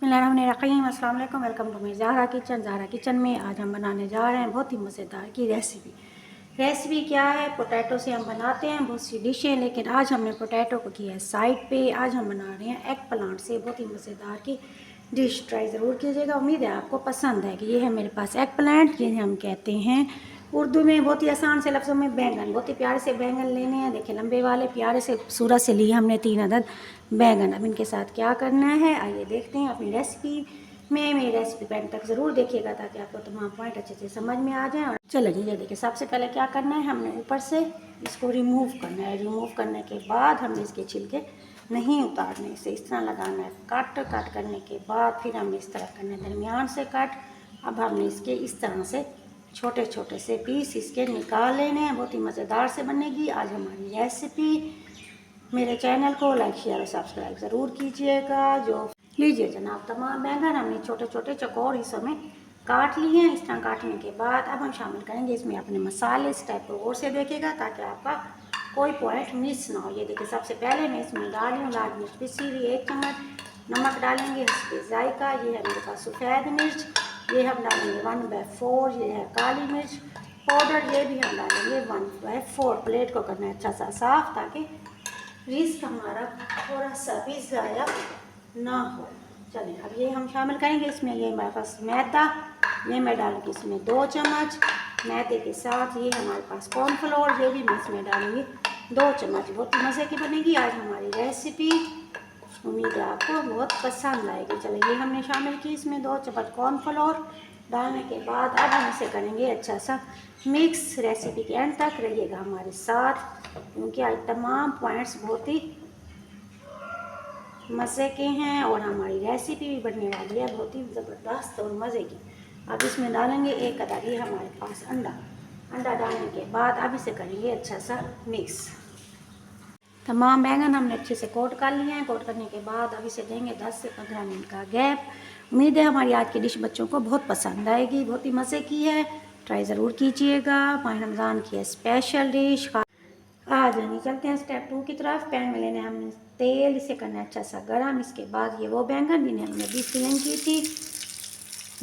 बिस्मिल्लाहिर्रहमानिर्रहीम, अस्सलाम वालेकुम। Welcome to my Zahra kitchen में आज हम बनाने जा रहे हैं बहुत ही मज़ेदार की रेसिपी क्या है। पोटैटो से हम बनाते हैं बहुत सी डिशें, लेकिन आज हमने पोटैटो को किया है साइड पे। आज हम बना रहे हैं एग प्लांट से बहुत ही मज़ेदार की डिश। ट्राई ज़रूर कीजिएगा, उम्मीद है आपको पसंद है। कि ये है मेरे पास एग प्लांट, जिन्हें हम कहते हैं उर्दू में बहुत ही आसान से लफ्ज़ों में बैंगन। बहुत ही प्यारे से बैंगन लेने हैं, देखिए लंबे वाले प्यारे से खूबसूरत से लिए हमने 3 अदद बैंगन। अब इनके साथ क्या करना है आइए देखते हैं अपनी रेसिपी में। मेरी रेसिपी को एंड तक ज़रूर देखिएगा ताकि आपको तमाम पॉइंट अच्छे से समझ में आ जाए। और चलो जी, ये देखिए सबसे पहले क्या करना है, हमने ऊपर से इसको रिमूव करना है। रिमूव करने के बाद हमने इसके छिलके नहीं उतारने, इसे इस तरह लगाना है कट करने के बाद फिर हमने इस तरह करना है दरमियान से कट। अब हमने इसके इस तरह से छोटे छोटे से पीस इसके निकाल लेने हैं। बहुत ही मज़ेदार से बनेगी आज हमारी रेसिपी। मेरे चैनल को लाइक शेयर और सब्सक्राइब ज़रूर कीजिएगा। जो लीजिए जनाब, तमाम बैंगन हमने छोटे छोटे चौकोर हिस्सों में काट लिए हैं। इस तरह काटने के बाद अब हम शामिल करेंगे इसमें अपने मसाले। इस टाइप को गौर से देखिएगा ताकि आपका कोई पॉइंट मिस ना हो। ये देखिए सबसे पहले मैं इसमें डाल रही हूँ लाल मिर्च पिसी हुई 1 चम्मच। नमक डालेंगे हस्बे जायका। ये है मेरे पास सफ़ेद मिर्च। ये हम डालेंगे 1/4। ये है काली मिर्च पाउडर, ये भी हम डालेंगे 1/4। प्लेट को करना है अच्छा सा साफ़ ताकि रिस्क हमारा थोड़ा सा भी ज़ाया ना हो। चलिए अब ये हम शामिल करेंगे इसमें। ये हमारे पास मैदा, ये मैं डालूँगी इसमें 2 चम्मच। मैदे के साथ ये हमारे पास कॉर्नफ्लोर, ये भी मैं इसमें डालूँगी 2 चम्मच। बहुत ही मज़े की बनेगी आज हमारी रेसिपी, उम्मीद है आपको बहुत पसंद आएगी। चलिए ये हमने शामिल की इसमें 2 चम्मच कॉर्नफ्लोर। डालने के बाद अब हम इसे करेंगे अच्छा सा मिक्स। रेसिपी के एंड तक रहिएगा हमारे साथ, क्योंकि आज तमाम पॉइंट्स बहुत ही मज़े के हैं और हमारी रेसिपी भी बनने वाली है बहुत ही ज़बरदस्त और मज़े की। अब इसमें डालेंगे 1 अदद ये हमारे पास अंडा डालने के बाद अब इसे करेंगे अच्छा सा मिक्स। तमाम बैंगन हमने अच्छे से कोट कर लिए हैं। कोट करने के बाद अब इसे देंगे 10 से 15 मिनट का गैप। उम्मीद है हमारी आज की डिश बच्चों को बहुत पसंद आएगी, बहुत ही मज़े की है। ट्राई ज़रूर कीजिएगा। माह रमज़ान की है स्पेशल डिश। आ जाइए चलते हैं स्टेप 2 की तरफ। पैन में लेने हमने तेल, इसे करना है अच्छा सा गरम। इसके बाद ये वो बैंगन जिन्हें हमने अभी फिलिंग की थी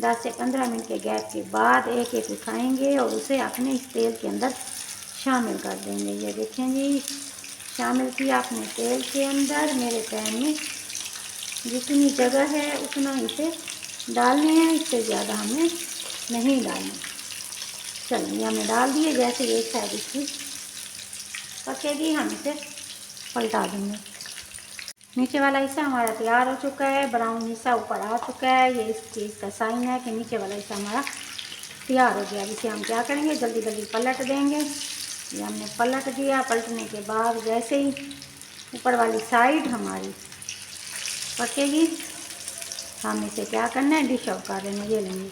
10 से 15 मिनट के गैप के बाद एक एक उठाएंगे और उसे अपने इस तेल के अंदर शामिल कर देंगे। ये देखें जी, शामिल किया अपने तेल के अंदर। मेरे पैन में जितनी जगह है उतना इसे डालने हैं, इससे ज़्यादा हमें नहीं डालना। चलिए हमने डाल दिए। जैसे एक साइड इसकी पकेगी हम इसे पलटा देंगे। नीचे वाला हिस्सा हमारा तैयार हो चुका है, ब्राउन हिस्सा ऊपर आ चुका है। ये इस चीज़ का साइन है कि नीचे वाला हिस्सा हमारा तैयार हो गया। इसे हम क्या करेंगे जल्दी जल्दी पलट देंगे। ये हमने पलट दिया। पलटने के बाद जैसे ही ऊपर वाली साइड हमारी पकेगी हम इसे क्या करना है डिश आउट कर देंगे। ये लेंगे,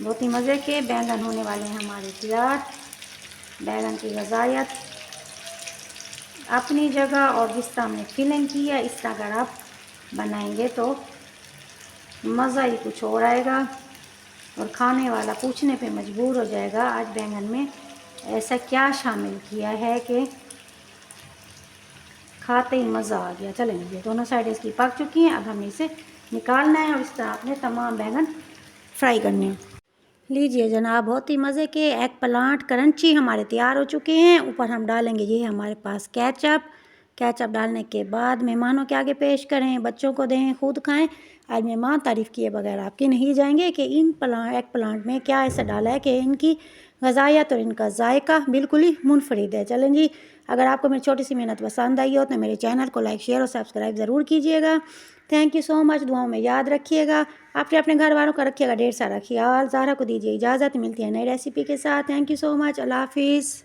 बहुत ही मज़े के बैंगन होने वाले हैं हमारे तैयार। बैंगन की ग़िज़ायत अपनी जगह और जिस तरह हमने फिलिंग की है इस तरह अगर आप बनाएंगे तो मज़ा ही कुछ और आएगा और खाने वाला पूछने पे मजबूर हो जाएगा आज बैंगन में ऐसा क्या शामिल किया है कि खाते ही मज़ा आ गया। चलेंगे ये दोनों साइड इसकी पक चुकी हैं। अब हमें इसे निकालना है और इस तरह अपने तमाम बैंगन फ्राई करने हैं। लीजिए जनाब, बहुत ही मज़े के एग प्लांट क्रंची हमारे तैयार हो चुके हैं। ऊपर हम डालेंगे ये हमारे पास केचप डालने के बाद मेहमानों के आगे पेश करें, बच्चों को दें, खुद खाएं। आज मेहमान तारीफ़ किए बगैर आपके नहीं जाएंगे कि इन एग प्लांट में क्या ऐसा डाला है कि इनकी ग़िज़ायत और इनका जायका बिल्कुल ही मुनफरिद है। चलें जी, अगर आपको मेरी छोटी सी मेहनत पसंद आई हो तो मेरे चैनल को लाइक शेयर और सब्सक्राइब ज़रूर कीजिएगा। Thank you so much. दुआओं में याद रखिएगा। अपने अपने घर वालों का रखिएगा ढेर सारा ख्याल। ज़हरा को दीजिए इजाज़त, मिलती है नई रेसिपी के साथ। Thank you so much. अल्लाह हाफिज़।